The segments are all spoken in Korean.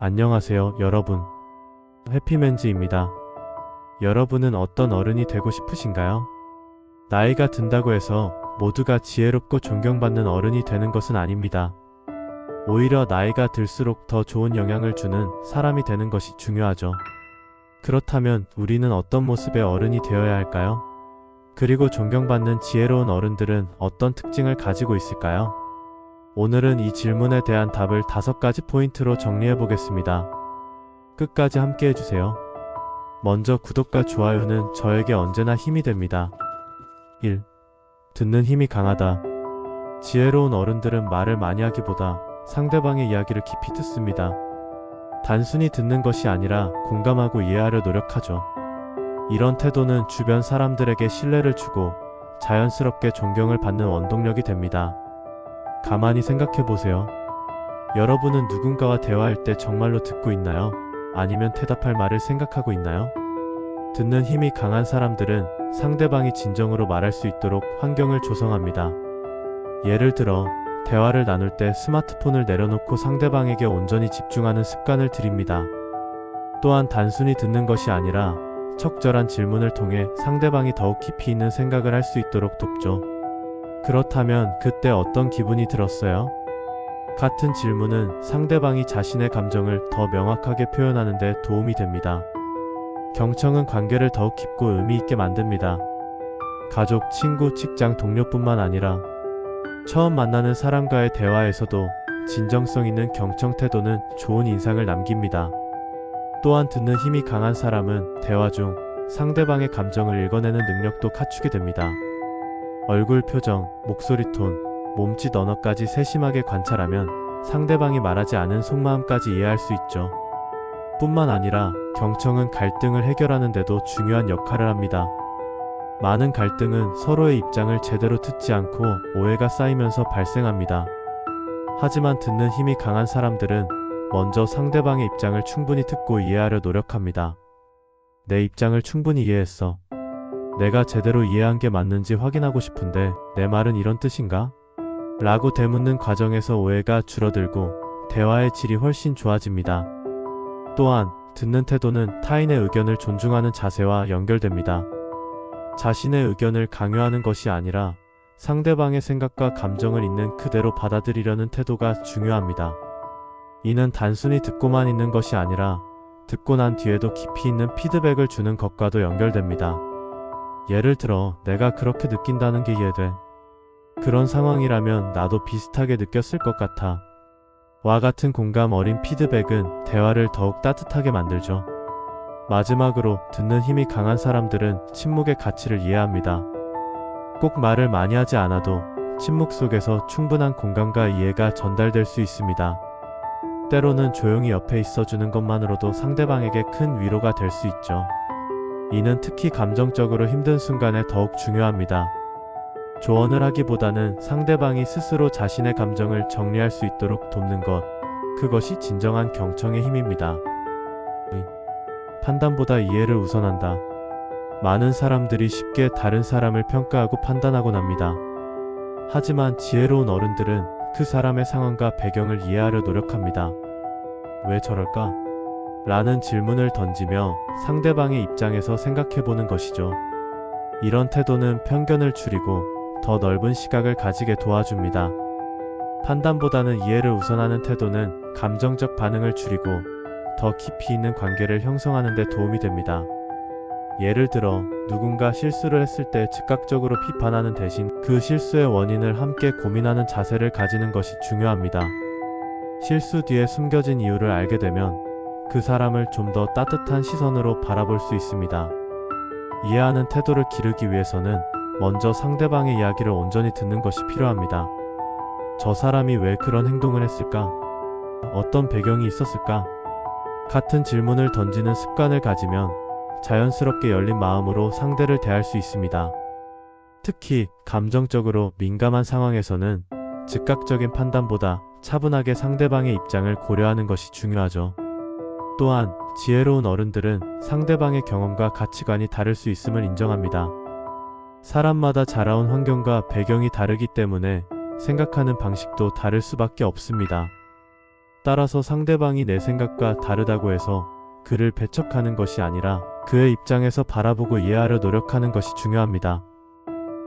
안녕하세요, 여러분. 해피맨즈입니다. 여러분은 어떤 어른이 되고 싶으신가요? 나이가 든다고 해서 모두가 지혜롭고 존경받는 어른이 되는 것은 아닙니다. 오히려 나이가 들수록 더 좋은 영향을 주는 사람이 되는 것이 중요하죠. 그렇다면 우리는 어떤 모습의 어른이 되어야 할까요? 그리고 존경받는 지혜로운 어른들은 어떤 특징을 가지고 있을까요? 오늘은 이 질문에 대한 답을 5가지 포인트로 정리해 보겠습니다. 끝까지 함께 해주세요. 먼저 구독과 좋아요는 저에게 언제나 힘이 됩니다. 1. 듣는 힘이 강하다. 지혜로운 어른들은 말을 많이 하기보다 상대방의 이야기를 깊이 듣습니다. 단순히 듣는 것이 아니라 공감하고 이해하려 노력하죠. 이런 태도는 주변 사람들에게 신뢰를 주고 자연스럽게 존경을 받는 원동력이 됩니다. 가만히 생각해 보세요. 여러분은 누군가와 대화할 때 정말로 듣고 있나요? 아니면 대답할 말을 생각하고 있나요? 듣는 힘이 강한 사람들은 상대방이 진정으로 말할 수 있도록 환경을 조성합니다. 예를 들어, 대화를 나눌 때 스마트폰을 내려놓고 상대방에게 온전히 집중하는 습관을 들입니다. 또한 단순히 듣는 것이 아니라 적절한 질문을 통해 상대방이 더욱 깊이 있는 생각을 할 수 있도록 돕죠. 그렇다면 그때 어떤 기분이 들었어요? 같은 질문은 상대방이 자신의 감정을 더 명확하게 표현하는 데 도움이 됩니다. 경청은 관계를 더욱 깊고 의미 있게 만듭니다. 가족, 친구, 직장 동료뿐만 아니라 처음 만나는 사람과의 대화에서도 진정성 있는 경청 태도는 좋은 인상을 남깁니다. 또한 듣는 힘이 강한 사람은 대화 중 상대방의 감정을 읽어내는 능력도 갖추게 됩니다. 얼굴 표정, 목소리 톤, 몸짓 언어까지 세심하게 관찰하면 상대방이 말하지 않은 속마음까지 이해할 수 있죠. 뿐만 아니라 경청은 갈등을 해결하는 데도 중요한 역할을 합니다. 많은 갈등은 서로의 입장을 제대로 듣지 않고 오해가 쌓이면서 발생합니다. 하지만 듣는 힘이 강한 사람들은 먼저 상대방의 입장을 충분히 듣고 이해하려 노력합니다. 내 입장을 충분히 이해했어. 내가 제대로 이해한 게 맞는지 확인하고 싶은데 내 말은 이런 뜻인가? 라고 되묻는 과정에서 오해가 줄어들고 대화의 질이 훨씬 좋아집니다. 또한 듣는 태도는 타인의 의견을 존중하는 자세와 연결됩니다. 자신의 의견을 강요하는 것이 아니라 상대방의 생각과 감정을 있는 그대로 받아들이려는 태도가 중요합니다. 이는 단순히 듣고만 있는 것이 아니라 듣고 난 뒤에도 깊이 있는 피드백을 주는 것과도 연결됩니다. 예를 들어, 내가 그렇게 느낀다는 게 이해돼. 그런 상황이라면 나도 비슷하게 느꼈을 것 같아. 와 같은 공감 어린 피드백은 대화를 더욱 따뜻하게 만들죠. 마지막으로 듣는 힘이 강한 사람들은 침묵의 가치를 이해합니다. 꼭 말을 많이 하지 않아도 침묵 속에서 충분한 공감과 이해가 전달될 수 있습니다. 때로는 조용히 옆에 있어주는 것만으로도 상대방에게 큰 위로가 될 수 있죠. 이는 특히 감정적으로 힘든 순간에 더욱 중요합니다. 조언을 하기보다는 상대방이 스스로 자신의 감정을 정리할 수 있도록 돕는 것, 그것이 진정한 경청의 힘입니다. 판단보다 이해를 우선한다. 많은 사람들이 쉽게 다른 사람을 평가하고 판단하곤 합니다. 하지만 지혜로운 어른들은 그 사람의 상황과 배경을 이해하려 노력합니다. 왜 저럴까? 라는 질문을 던지며 상대방의 입장에서 생각해보는 것이죠. 이런 태도는 편견을 줄이고 더 넓은 시각을 가지게 도와줍니다. 판단보다는 이해를 우선하는 태도는 감정적 반응을 줄이고 더 깊이 있는 관계를 형성하는 데 도움이 됩니다. 예를 들어, 누군가 실수를 했을 때 즉각적으로 비판하는 대신 그 실수의 원인을 함께 고민하는 자세를 가지는 것이 중요합니다. 실수 뒤에 숨겨진 이유를 알게 되면 그 사람을 좀 더 따뜻한 시선으로 바라볼 수 있습니다. 이해하는 태도를 기르기 위해서는 먼저 상대방의 이야기를 온전히 듣는 것이 필요합니다. 저 사람이 왜 그런 행동을 했을까? 어떤 배경이 있었을까? 같은 질문을 던지는 습관을 가지면 자연스럽게 열린 마음으로 상대를 대할 수 있습니다. 특히 감정적으로 민감한 상황에서는 즉각적인 판단보다 차분하게 상대방의 입장을 고려하는 것이 중요하죠. 또한 지혜로운 어른들은 상대방의 경험과 가치관이 다를 수 있음을 인정합니다. 사람마다 자라온 환경과 배경이 다르기 때문에 생각하는 방식도 다를 수밖에 없습니다. 따라서 상대방이 내 생각과 다르다고 해서 그를 배척하는 것이 아니라 그의 입장에서 바라보고 이해하려 노력하는 것이 중요합니다.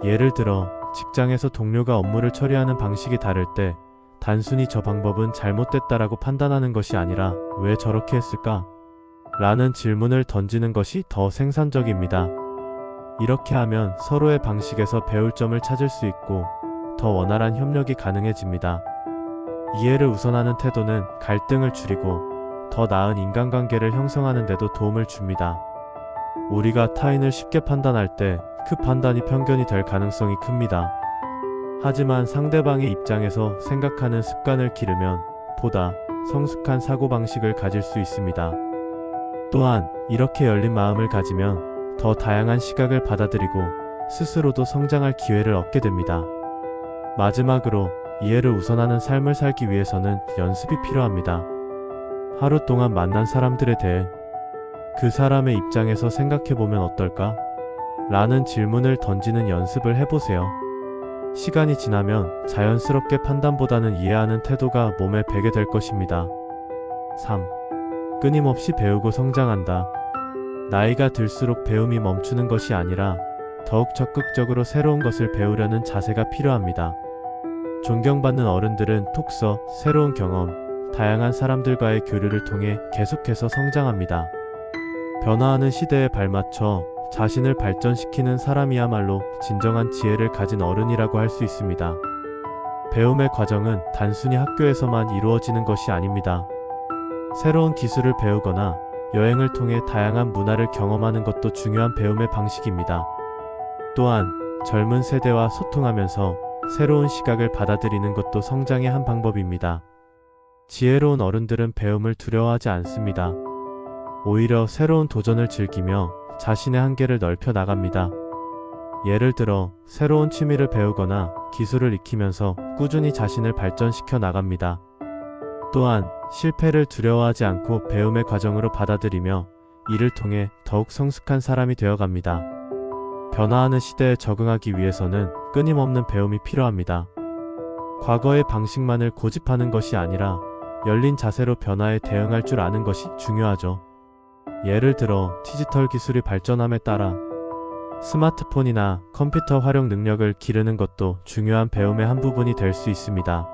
예를 들어 직장에서 동료가 업무를 처리하는 방식이 다를 때 단순히 저 방법은 잘못됐다라고 판단하는 것이 아니라 왜 저렇게 했을까? 라는 질문을 던지는 것이 더 생산적입니다. 이렇게 하면 서로의 방식에서 배울 점을 찾을 수 있고 더 원활한 협력이 가능해집니다. 이해를 우선하는 태도는 갈등을 줄이고 더 나은 인간관계를 형성하는 데도 도움을 줍니다. 우리가 타인을 쉽게 판단할 때 그 판단이 편견이 될 가능성이 큽니다. 하지만 상대방의 입장에서 생각하는 습관을 기르면 보다 성숙한 사고방식을 가질 수 있습니다. 또한 이렇게 열린 마음을 가지면 더 다양한 시각을 받아들이고 스스로도 성장할 기회를 얻게 됩니다. 마지막으로 이해를 우선하는 삶을 살기 위해서는 연습이 필요합니다. 하루 동안 만난 사람들에 대해 그 사람의 입장에서 생각해보면 어떨까? 라는 질문을 던지는 연습을 해보세요. 시간이 지나면 자연스럽게 판단보다는 이해하는 태도가 몸에 배게 될 것입니다. 3. 끊임없이 배우고 성장한다. 나이가 들수록 배움이 멈추는 것이 아니라 더욱 적극적으로 새로운 것을 배우려는 자세가 필요합니다. 존경받는 어른들은 톡 써 새로운 경험, 다양한 사람들과의 교류를 통해 계속해서 성장합니다. 변화하는 시대에 발맞춰 자신을 발전시키는 사람이야말로 진정한 지혜를 가진 어른이라고 할 수 있습니다. 배움의 과정은 단순히 학교에서만 이루어지는 것이 아닙니다. 새로운 기술을 배우거나 여행을 통해 다양한 문화를 경험하는 것도 중요한 배움의 방식입니다. 또한 젊은 세대와 소통하면서 새로운 시각을 받아들이는 것도 성장의 한 방법입니다. 지혜로운 어른들은 배움을 두려워하지 않습니다. 오히려 새로운 도전을 즐기며 자신의 한계를 넓혀 나갑니다. 예를 들어 새로운 취미를 배우거나 기술을 익히면서 꾸준히 자신을 발전시켜 나갑니다. 또한 실패를 두려워하지 않고 배움의 과정으로 받아들이며 이를 통해 더욱 성숙한 사람이 되어갑니다. 변화하는 시대에 적응하기 위해서는 끊임없는 배움이 필요합니다. 과거의 방식만을 고집하는 것이 아니라 열린 자세로 변화에 대응할 줄 아는 것이 중요하죠. 예를 들어 디지털 기술이 발전함에 따라 스마트폰이나 컴퓨터 활용 능력을 기르는 것도 중요한 배움의 한 부분이 될 수 있습니다.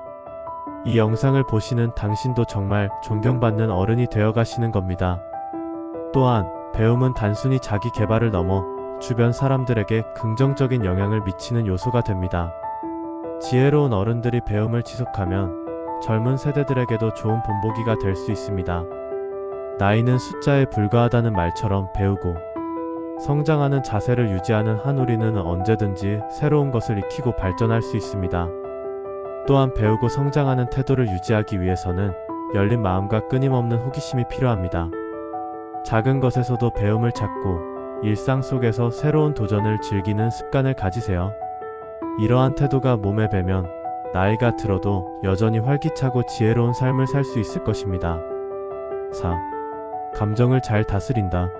이 영상을 보시는 당신도 정말 존경받는 어른이 되어 가시는 겁니다. 또한 배움은 단순히 자기 개발을 넘어 주변 사람들에게 긍정적인 영향을 미치는 요소가 됩니다. 지혜로운 어른들이 배움을 지속하면 젊은 세대들에게도 좋은 본보기가 될 수 있습니다. 나이는 숫자에 불과하다는 말처럼 배우고 성장하는 자세를 유지하는 한 우리는 언제든지 새로운 것을 익히고 발전할 수 있습니다. 또한 배우고 성장하는 태도를 유지하기 위해서는 열린 마음과 끊임없는 호기심이 필요합니다. 작은 것에서도 배움을 찾고 일상 속에서 새로운 도전을 즐기는 습관을 가지세요. 이러한 태도가 몸에 배면 나이가 들어도 여전히 활기차고 지혜로운 삶을 살 수 있을 것입니다. 4. 감정을 잘 다스린다.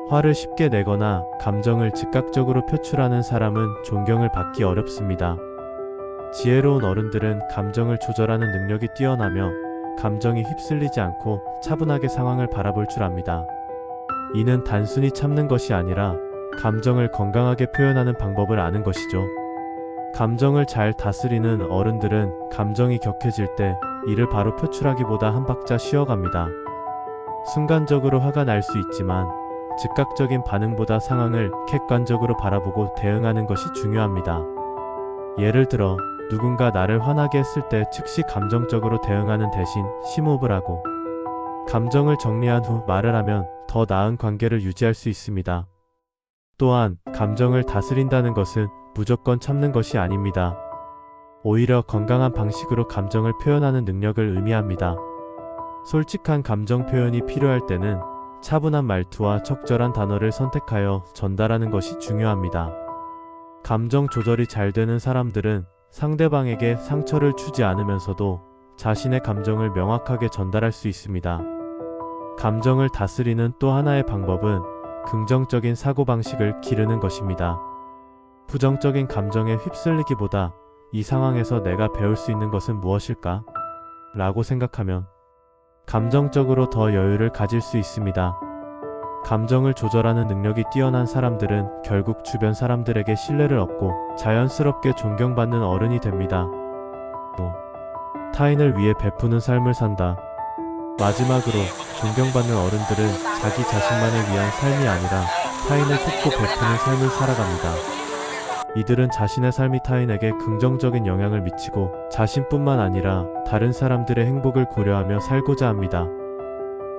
화를 쉽게 내거나 감정을 즉각적으로 표출하는 사람은 존경을 받기 어렵습니다. 지혜로운 어른들은 감정을 조절하는 능력이 뛰어나며 감정이 휩쓸리지 않고 차분하게 상황을 바라볼 줄 압니다. 이는 단순히 참는 것이 아니라 감정을 건강하게 표현하는 방법을 아는 것이죠. 감정을 잘 다스리는 어른들은 감정이 격해질 때 이를 바로 표출하기보다 한 박자 쉬어갑니다. 순간적으로 화가 날 수 있지만 즉각적인 반응보다 상황을 객관적으로 바라보고 대응하는 것이 중요합니다. 예를 들어 누군가 나를 화나게 했을 때 즉시 감정적으로 대응하는 대신 심호흡을 하고 감정을 정리한 후 말을 하면 더 나은 관계를 유지할 수 있습니다. 또한 감정을 다스린다는 것은 무조건 참는 것이 아닙니다. 오히려 건강한 방식으로 감정을 표현하는 능력을 의미합니다. 솔직한 감정 표현이 필요할 때는 차분한 말투와 적절한 단어를 선택하여 전달하는 것이 중요합니다. 감정 조절이 잘 되는 사람들은 상대방에게 상처를 주지 않으면서도 자신의 감정을 명확하게 전달할 수 있습니다. 감정을 다스리는 또 하나의 방법은 긍정적인 사고방식을 기르는 것입니다. 부정적인 감정에 휩쓸리기보다 이 상황에서 내가 배울 수 있는 것은 무엇일까? 라고 생각하면 감정적으로 더 여유를 가질 수 있습니다. 감정을 조절하는 능력이 뛰어난 사람들은 결국 주변 사람들에게 신뢰를 얻고 자연스럽게 존경받는 어른이 됩니다. 타인을 위해 베푸는 삶을 산다. 마지막으로 존경받는 어른들은 자기 자신만을 위한 삶이 아니라 타인을 돕고 베푸는 삶을 살아갑니다. 이들은 자신의 삶이 타인에게 긍정적인 영향을 미치고 자신뿐만 아니라 다른 사람들의 행복을 고려하며 살고자 합니다.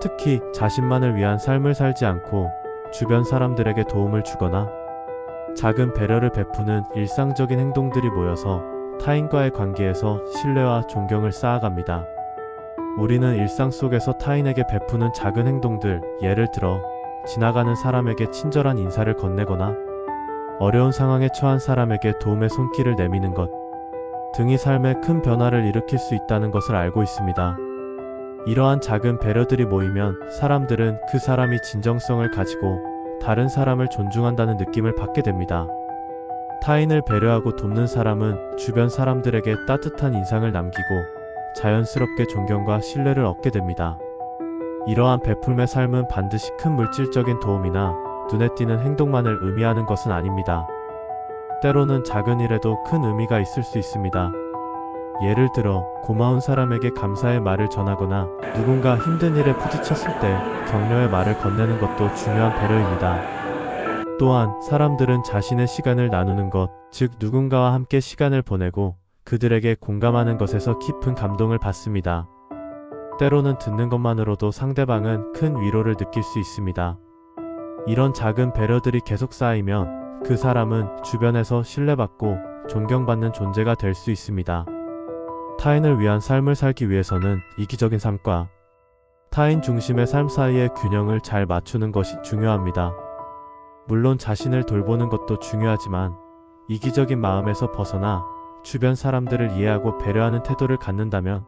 특히 자신만을 위한 삶을 살지 않고 주변 사람들에게 도움을 주거나 작은 배려를 베푸는 일상적인 행동들이 모여서 타인과의 관계에서 신뢰와 존경을 쌓아갑니다. 우리는 일상 속에서 타인에게 베푸는 작은 행동들, 예를 들어 지나가는 사람에게 친절한 인사를 건네거나 어려운 상황에 처한 사람에게 도움의 손길을 내미는 것 등이 삶에 큰 변화를 일으킬 수 있다는 것을 알고 있습니다. 이러한 작은 배려들이 모이면 사람들은 그 사람이 진정성을 가지고 다른 사람을 존중한다는 느낌을 받게 됩니다. 타인을 배려하고 돕는 사람은 주변 사람들에게 따뜻한 인상을 남기고 자연스럽게 존경과 신뢰를 얻게 됩니다. 이러한 베풀의 삶은 반드시 큰 물질적인 도움이나 눈에 띄는 행동만을 의미하는 것은 아닙니다. 때로는 작은 일에도 큰 의미가 있을 수 있습니다. 예를 들어 고마운 사람에게 감사의 말을 전하거나 누군가 힘든 일에 부딪혔을 때 격려의 말을 건네는 것도 중요한 배려입니다. 또한 사람들은 자신의 시간을 나누는 것, 즉 누군가와 함께 시간을 보내고 그들에게 공감하는 것에서 깊은 감동을 받습니다. 때로는 듣는 것만으로도 상대방은 큰 위로를 느낄 수 있습니다. 이런 작은 배려들이 계속 쌓이면 그 사람은 주변에서 신뢰받고 존경받는 존재가 될 수 있습니다. 타인을 위한 삶을 살기 위해서는 이기적인 삶과 타인 중심의 삶 사이의 균형을 잘 맞추는 것이 중요합니다. 물론 자신을 돌보는 것도 중요하지만 이기적인 마음에서 벗어나 주변 사람들을 이해하고 배려하는 태도를 갖는다면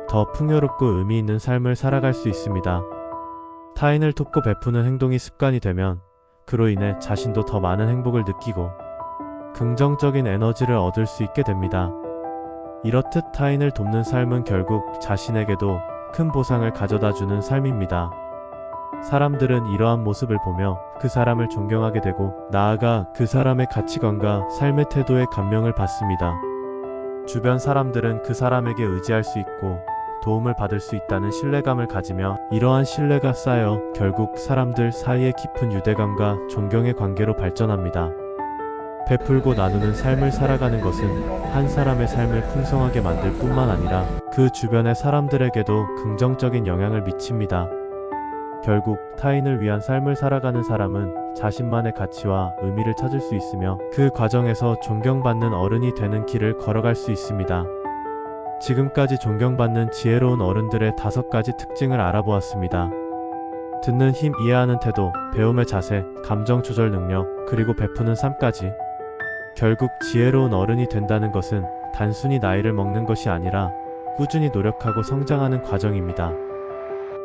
더 풍요롭고 의미 있는 삶을 살아갈 수 있습니다. 타인을 돕고 베푸는 행동이 습관이 되면 그로 인해 자신도 더 많은 행복을 느끼고 긍정적인 에너지를 얻을 수 있게 됩니다. 이렇듯 타인을 돕는 삶은 결국 자신에게도 큰 보상을 가져다주는 삶입니다. 사람들은 이러한 모습을 보며 그 사람을 존경하게 되고 나아가 그 사람의 가치관과 삶의 태도에 감명을 받습니다. 주변 사람들은 그 사람에게 의지할 수 있고 도움을 받을 수 있다는 신뢰감을 가지며 이러한 신뢰가 쌓여 결국 사람들 사이의 깊은 유대감과 존경의 관계로 발전합니다. 베풀고 나누는 삶을 살아가는 것은 한 사람의 삶을 풍성하게 만들 뿐만 아니라 그 주변의 사람들에게도 긍정적인 영향을 미칩니다. 결국 타인을 위한 삶을 살아가는 사람은 자신만의 가치와 의미를 찾을 수 있으며 그 과정에서 존경받는 어른이 되는 길을 걸어갈 수 있습니다. 지금까지 존경받는 지혜로운 어른들의 5가지 특징을 알아보았습니다. 듣는 힘, 이해하는 태도, 배움의 자세, 감정 조절 능력, 그리고 베푸는 삶까지. 결국 지혜로운 어른이 된다는 것은 단순히 나이를 먹는 것이 아니라 꾸준히 노력하고 성장하는 과정입니다.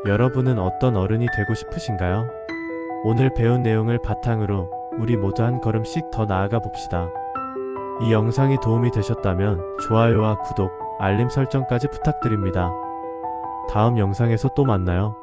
여러분은 어떤 어른이 되고 싶으신가요? 오늘 배운 내용을 바탕으로 우리 모두 한 걸음씩 더 나아가 봅시다. 이 영상이 도움이 되셨다면 좋아요와 구독, 알림 설정까지 부탁드립니다. 다음 영상에서 또 만나요.